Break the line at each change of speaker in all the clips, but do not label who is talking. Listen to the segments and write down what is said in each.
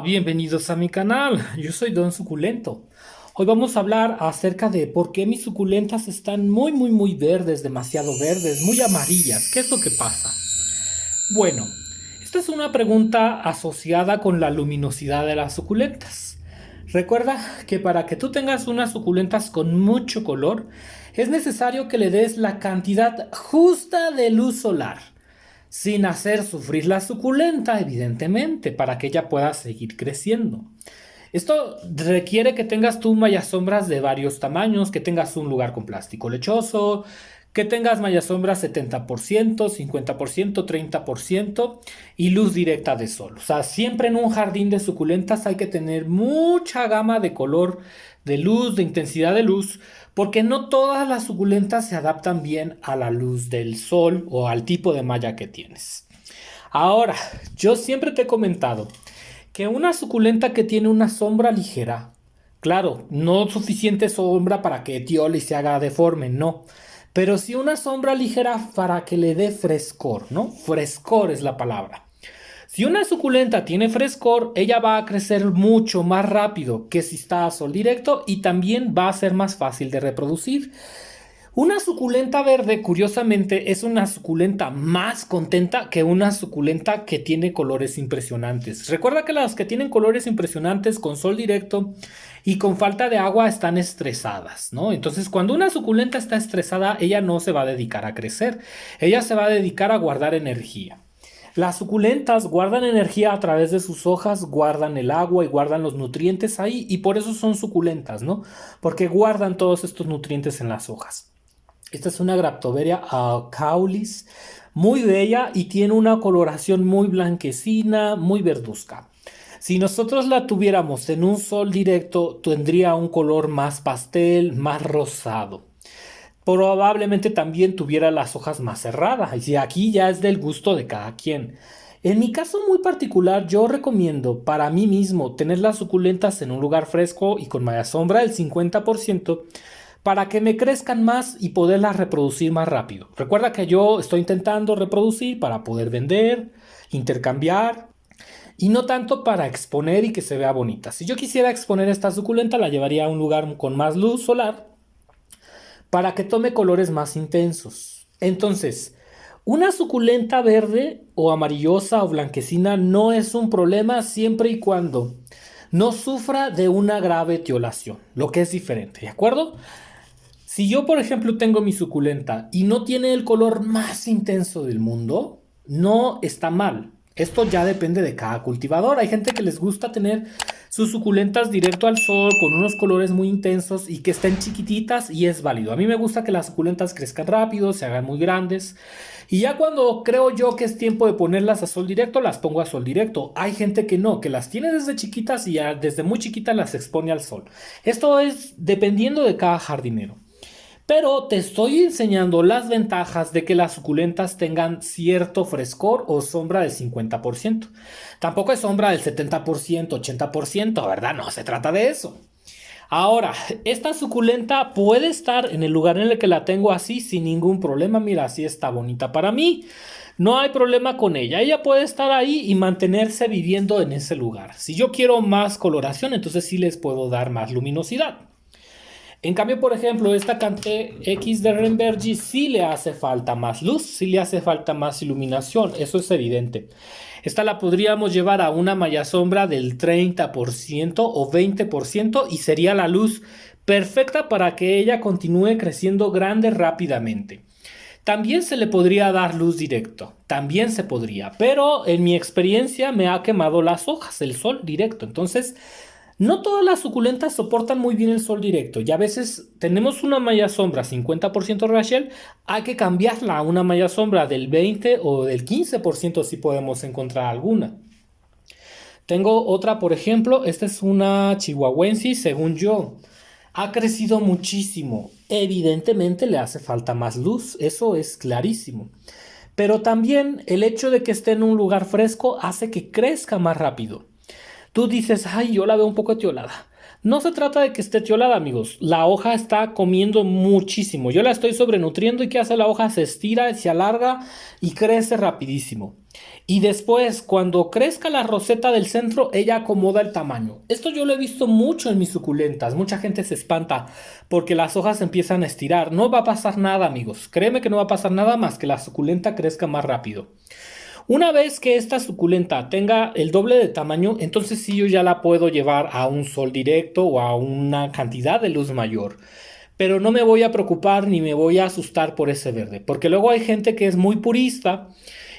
Hola, bienvenidos a mi canal. Yo soy Don Suculento. Hoy vamos a hablar acerca de por qué mis suculentas están muy verdes, demasiado verdes, muy amarillas. ¿Qué es lo que pasa? Bueno, esta es una pregunta asociada con la luminosidad de las suculentas. Recuerda que para que tú tengas unas suculentas con mucho color, es necesario que le des la cantidad justa de luz solar sin hacer sufrir la suculenta, evidentemente, para que ella pueda seguir creciendo. Esto requiere que tengas tú mallasombras de varios tamaños, que tengas un lugar con plástico lechoso, que tengas mallasombras 70%, 50%, 30% y luz directa de sol. O sea, siempre en un jardín de suculentas hay que tener mucha gama de color, de luz, de intensidad de luz, porque no todas las suculentas se adaptan bien a la luz del sol o al tipo de malla que tienes. Ahora, yo siempre te he comentado que una suculenta que tiene una sombra ligera, claro, no suficiente sombra para que etiole y se haga deforme, no. Pero sí una sombra ligera para que le dé frescor, ¿no? Frescor es la palabra. Si una suculenta tiene frescor, ella va a crecer mucho más rápido que si está a sol directo y también va a ser más fácil de reproducir. Una suculenta verde, curiosamente, es una suculenta más contenta que una suculenta que tiene colores impresionantes. Recuerda que las que tienen colores impresionantes con sol directo y con falta de agua están estresadas, ¿no? Entonces, cuando una suculenta está estresada, ella no se va a dedicar a crecer, ella se va a dedicar a guardar energía. Las suculentas guardan energía a través de sus hojas, guardan el agua y guardan los nutrientes ahí y por eso son suculentas, ¿no? Porque guardan todos estos nutrientes en las hojas. Esta es una Graptoveria caulis, muy bella y tiene una coloración muy blanquecina, muy verduzca. Si nosotros la tuviéramos en un sol directo, tendría un color más pastel, más rosado. Probablemente también tuviera las hojas más cerradas. Y aquí ya es del gusto de cada quien. En mi caso muy particular, yo recomiendo para mí mismo tener las suculentas en un lugar fresco y con malla sombra del 50% para que me crezcan más y poderlas reproducir más rápido. Recuerda que yo estoy intentando reproducir para poder vender, intercambiar y no tanto para exponer y que se vea bonita. Si yo quisiera exponer esta suculenta, la llevaría a un lugar con más luz solar para que tome colores más intensos. Entonces, una suculenta verde o amarillosa o blanquecina no es un problema siempre y cuando no sufra de una grave etiolación, lo que es diferente, ¿de acuerdo? Si yo, por ejemplo, tengo mi suculenta y no tiene el color más intenso del mundo, no está mal. Esto ya depende de cada cultivador. Hay gente que les gusta tener sus suculentas directo al sol con unos colores muy intensos y que estén chiquititas y es válido. A mí me gusta que las suculentas crezcan rápido, se hagan muy grandes y ya cuando creo yo que es tiempo de ponerlas a sol directo, las pongo a sol directo. Hay gente que no, que las tiene desde chiquitas y ya desde muy chiquitas las expone al sol. Esto es dependiendo de cada jardinero. Pero te estoy enseñando las ventajas de que las suculentas tengan cierto frescor o sombra del 50%. Tampoco es sombra del 70%, 80%, ¿verdad? No se trata de eso. Ahora, esta suculenta puede estar en el lugar en el que la tengo así sin ningún problema. Mira, así está bonita para mí. No hay problema con ella. Ella puede estar ahí y mantenerse viviendo en ese lugar. Si yo quiero más coloración, entonces sí les puedo dar más luminosidad. En cambio, por ejemplo, esta Canté X de Renbergi sí le hace falta más luz, sí le hace falta más iluminación, eso es evidente. Esta la podríamos llevar a una malla sombra del 30% o 20% y sería la luz perfecta para que ella continúe creciendo grande rápidamente. También se le podría dar luz directo, también se podría, pero en mi experiencia me ha quemado las hojas, el sol directo, entonces no todas las suculentas soportan muy bien el sol directo y a veces tenemos una malla sombra 50% Rachel, hay que cambiarla a una malla sombra del 20 o del 15% si podemos encontrar alguna. Tengo otra, por ejemplo, esta es una chihuahuensis, según yo. Ha crecido muchísimo. Evidentemente le hace falta más luz, eso es clarísimo. Pero también el hecho de que esté en un lugar fresco hace que crezca más rápido. Tú dices, ay, yo la veo un poco etiolada. No se trata de que esté tiolada, amigos. La hoja está comiendo muchísimo. Yo la estoy sobrenutriendo y ¿qué hace la hoja? Se estira, se alarga y crece rapidísimo. Y después, cuando crezca la roseta del centro, ella acomoda el tamaño. Esto yo lo he visto mucho en mis suculentas. Mucha gente se espanta porque las hojas empiezan a estirar. No va a pasar nada, amigos. Créeme que no va a pasar nada más que la suculenta crezca más rápido. Una vez que esta suculenta tenga el doble de tamaño, entonces sí yo ya la puedo llevar a un sol directo o a una cantidad de luz mayor. Pero no me voy a preocupar ni me voy a asustar por ese verde, porque luego hay gente que es muy purista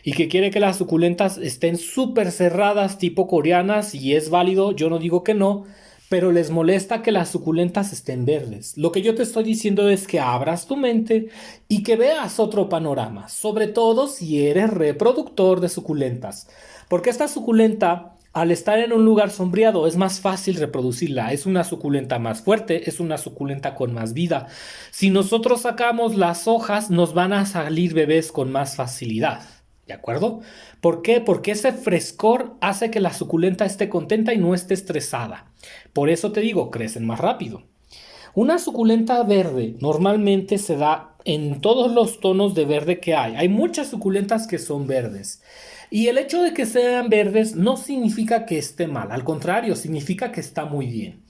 y que quiere que las suculentas estén súper cerradas tipo coreanas y es válido, yo no digo que no, pero les molesta que las suculentas estén verdes. Lo que yo te estoy diciendo es que abras tu mente y que veas otro panorama, sobre todo si eres reproductor de suculentas, porque esta suculenta, al estar en un lugar sombreado, es más fácil reproducirla. Es una suculenta más fuerte, es una suculenta con más vida. Si nosotros sacamos las hojas, nos van a salir bebés con más facilidad. ¿De acuerdo? ¿Por qué? Porque ese frescor hace que la suculenta esté contenta y no esté estresada. Por eso te digo, crecen más rápido. Una suculenta verde normalmente se da en todos los tonos de verde que hay. Hay muchas suculentas que son verdes. Y el hecho de que sean verdes no significa que esté mal, al contrario, significa que está muy bien.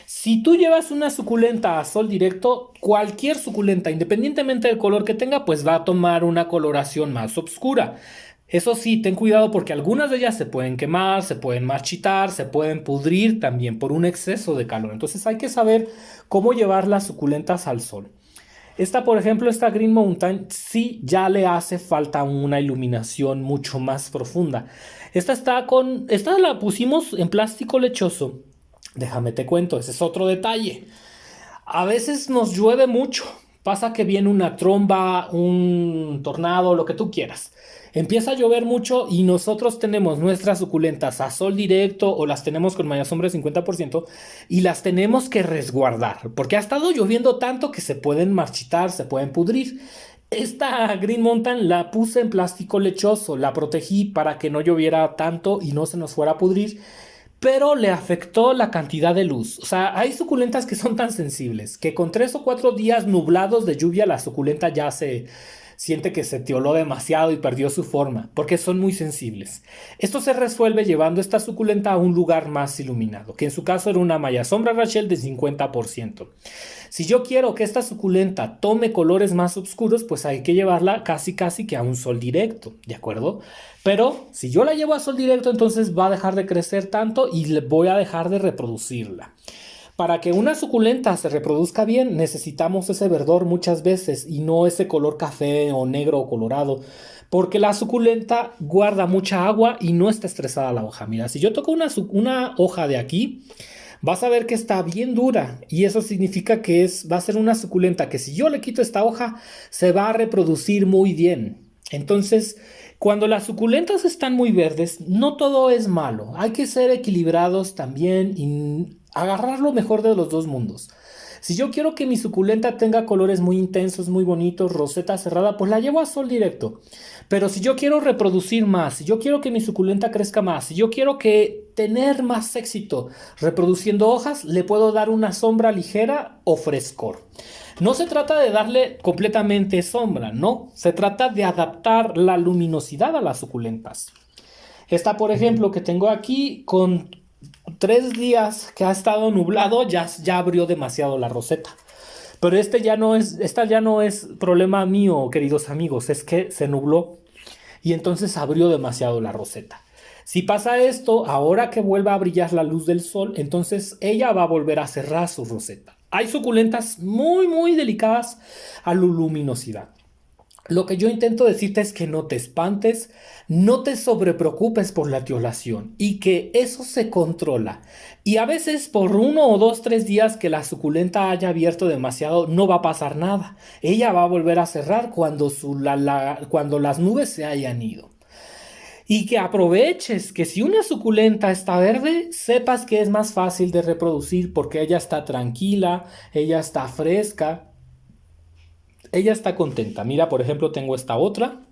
Si tú llevas una suculenta a sol directo, cualquier suculenta, independientemente del color que tenga, pues va a tomar una coloración más oscura. Eso sí, ten cuidado porque algunas de ellas se pueden quemar, se pueden marchitar, se pueden pudrir también por un exceso de calor. Entonces hay que saber cómo llevar las suculentas al sol. Esta, por ejemplo, esta Green Mountain, sí ya le hace falta una iluminación mucho más profunda. Esta la pusimos en plástico lechoso. Déjame te cuento, ese es otro detalle. A veces nos llueve mucho. Pasa que viene una tromba, un tornado, lo que tú quieras. Empieza a llover mucho y nosotros tenemos nuestras suculentas a sol directo o las tenemos con malla sombra de 50% y las tenemos que resguardar porque ha estado lloviendo tanto que se pueden marchitar, se pueden pudrir. Esta Green Mountain la puse en plástico lechoso, la protegí para que no lloviera tanto y no se nos fuera a pudrir, pero le afectó la cantidad de luz. O sea, hay suculentas que son tan sensibles que con 3 o 4 días nublados de lluvia la suculenta ya se siente que se tioló demasiado y perdió su forma, porque son muy sensibles. Esto se resuelve llevando esta suculenta a un lugar más iluminado, que en su caso era una malla sombra Rachel de 50%. Si yo quiero que esta suculenta tome colores más oscuros, pues hay que llevarla casi que a un sol directo, ¿de acuerdo? Pero si yo la llevo a sol directo, entonces va a dejar de crecer tanto y le voy a dejar de reproducirla. Para que una suculenta se reproduzca bien, necesitamos ese verdor muchas veces y no ese color café o negro o colorado, porque la suculenta guarda mucha agua y no está estresada la hoja. Mira, si yo toco una hoja de aquí, vas a ver que está bien dura y eso significa que va a ser una suculenta que si yo le quito esta hoja, se va a reproducir muy bien. Entonces, cuando las suculentas están muy verdes, no todo es malo. Hay que ser equilibrados también y agarrar lo mejor de los dos mundos. Si yo quiero que mi suculenta tenga colores muy intensos, muy bonitos, roseta cerrada, pues la llevo a sol directo. Pero si yo quiero reproducir más, si yo quiero que mi suculenta crezca más, si yo quiero que tener más éxito reproduciendo hojas, le puedo dar una sombra ligera o frescor. No se trata de darle completamente sombra, no. Se trata de adaptar la luminosidad a las suculentas. Esta, por ejemplo, que tengo aquí, con 3 días que ha estado nublado, ya abrió demasiado la roseta. Pero esta ya no es problema mío, queridos amigos, es que se nubló y entonces abrió demasiado la roseta. Si pasa esto, ahora que vuelva a brillar la luz del sol, entonces ella va a volver a cerrar su roseta. Hay suculentas muy delicadas a la luminosidad. Lo que yo intento decirte es que no te espantes, no te sobrepreocupes por la tiolación y que eso se controla. Y a veces por 1 o 2, 3 días que la suculenta haya abierto demasiado no va a pasar nada. Ella va a volver a cerrar cuando las nubes se hayan ido. Y que aproveches que si una suculenta está verde, sepas que es más fácil de reproducir porque ella está tranquila, ella está fresca, ella está contenta. Mira, por ejemplo, tengo esta otra.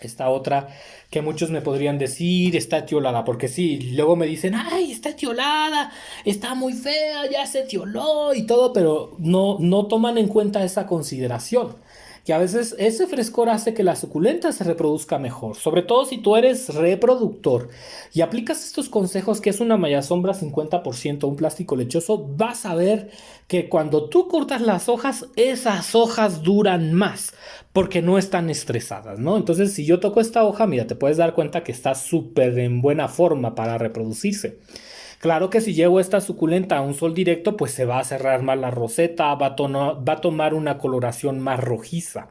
Esta otra que muchos me podrían decir está etiolada, porque sí, luego me dicen, ay, está etiolada, está muy fea, ya se etioló y todo, pero no toman en cuenta esa consideración. Que a veces ese frescor hace que la suculenta se reproduzca mejor, sobre todo si tú eres reproductor y aplicas estos consejos que es una malla sombra 50% un plástico lechoso, vas a ver que cuando tú cortas las hojas, esas hojas duran más porque no están estresadas, ¿no? Entonces, si yo toco esta hoja, mira, te puedes dar cuenta que está súper en buena forma para reproducirse. Claro que si llevo esta suculenta a un sol directo, pues se va a cerrar más la roseta, va a tomar una coloración más rojiza.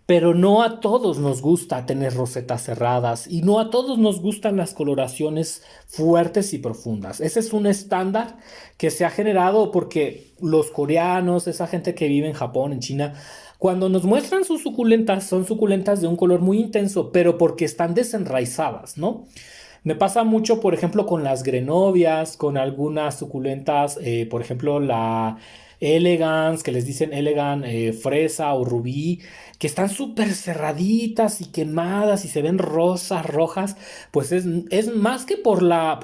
Pero no a todos nos gusta tener rosetas cerradas y no a todos nos gustan las coloraciones fuertes y profundas. Ese es un estándar que se ha generado porque los coreanos, esa gente que vive en Japón, en China, cuando nos muestran sus suculentas, son suculentas de un color muy intenso, pero porque están desenraizadas, ¿no? Me pasa mucho, por ejemplo, con las grenovias, con algunas suculentas, por ejemplo, la elegance, que les dicen elegant fresa o rubí, que están súper cerraditas y quemadas y se ven rosas, rojas, pues es más que por la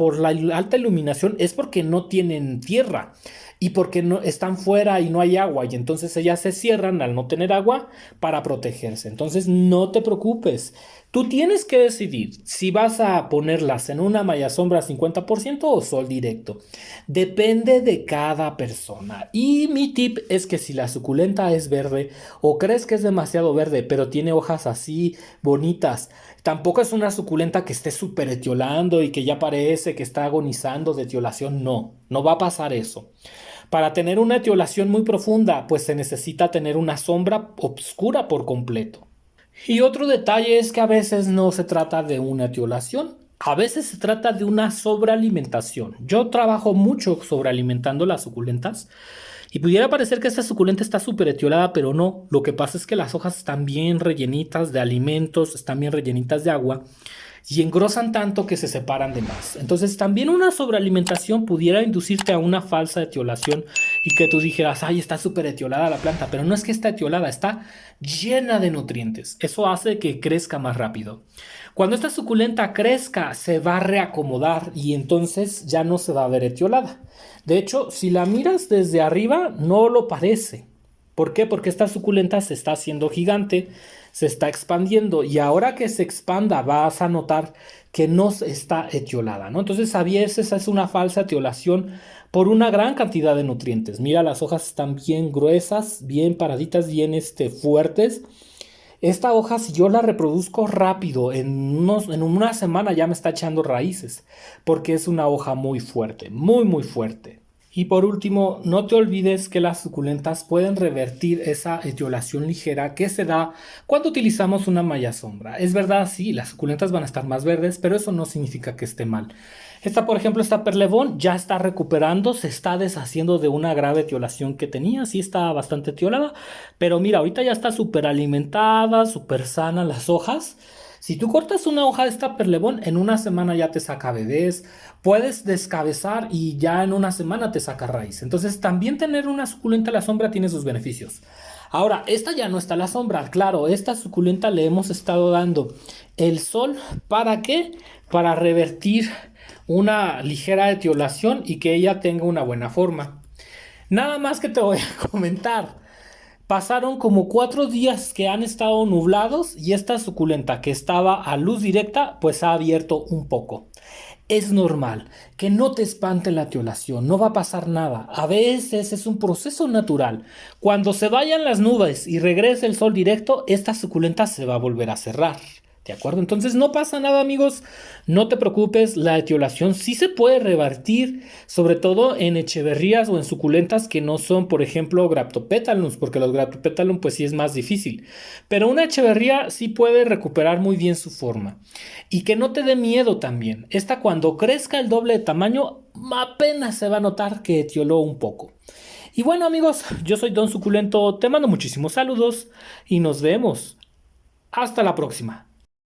alta iluminación, es porque no tienen tierra y porque no están fuera y no hay agua y entonces ellas se cierran al no tener agua para protegerse. Entonces no te preocupes. Tú tienes que decidir si vas a ponerlas en una malla sombra 50% o sol directo. Depende de cada persona. Y mi tip es que si la suculenta es verde o crees que es demasiado verde, pero tiene hojas así bonitas, tampoco es una suculenta que esté súper etiolando y que ya parece que está agonizando de etiolación. No, no va a pasar eso. Para tener una etiolación muy profunda, pues se necesita tener una sombra oscura por completo. Y otro detalle es que a veces no se trata de una etiolación, a veces se trata de una sobrealimentación. Yo trabajo mucho sobrealimentando las suculentas y pudiera parecer que esta suculenta está súper etiolada, pero no. Lo que pasa es que las hojas están bien rellenitas de alimentos, están bien rellenitas de agua y engrosan tanto que se separan de más. Entonces también una sobrealimentación pudiera inducirte a una falsa etiolación y que tú dijeras, ay, está súper etiolada la planta, pero no es que está etiolada, está llena de nutrientes. Eso hace que crezca más rápido. Cuando esta suculenta crezca, se va a reacomodar y entonces ya no se va a ver etiolada. De hecho, si la miras desde arriba, no lo parece. ¿Por qué? Porque esta suculenta se está haciendo gigante, se está expandiendo y ahora que se expanda vas a notar que no está etiolada, ¿no? Entonces a veces es una falsa etiolación por una gran cantidad de nutrientes. Mira, las hojas están bien gruesas, bien paraditas, bien fuertes. Esta hoja, si yo la reproduzco rápido, en una semana ya me está echando raíces, porque es una hoja muy fuerte, muy, muy fuerte. Y por último, no te olvides que las suculentas pueden revertir esa etiolación ligera que se da cuando utilizamos una malla sombra. Es verdad, sí, las suculentas van a estar más verdes, pero eso no significa que esté mal. Esta, por ejemplo, esta Perlebón ya está recuperando, se está deshaciendo de una grave etiolación que tenía, sí está bastante etiolada, pero mira, ahorita ya está súper alimentada, súper sana las hojas. Si tú cortas una hoja de esta Perlebón, en una semana ya te saca bebés, puedes descabezar y ya en una semana te saca raíz. Entonces también tener una suculenta a la sombra tiene sus beneficios. Ahora, esta ya no está a la sombra, claro, esta suculenta le hemos estado dando el sol, ¿para qué? Para revertir una ligera etiolación y que ella tenga una buena forma. Nada más que te voy a comentar. Pasaron como 4 días que han estado nublados y esta suculenta que estaba a luz directa pues ha abierto un poco. Es normal, que no te espante la etiolación, no va a pasar nada. A veces es un proceso natural. Cuando se vayan las nubes y regrese el sol directo, esta suculenta se va a volver a cerrar. ¿De acuerdo? Entonces no pasa nada, amigos. No te preocupes, la etiolación sí se puede revertir, sobre todo en echeverrías o en suculentas que no son, por ejemplo, Graptopétalums, porque los Graptopétalum pues sí es más difícil. Pero una echeverría sí puede recuperar muy bien su forma. Y que no te dé miedo también. Esta cuando crezca el doble de tamaño, apenas se va a notar que etioló un poco. Y bueno, amigos, yo soy Don Suculento, te mando muchísimos saludos y nos vemos. Hasta la próxima.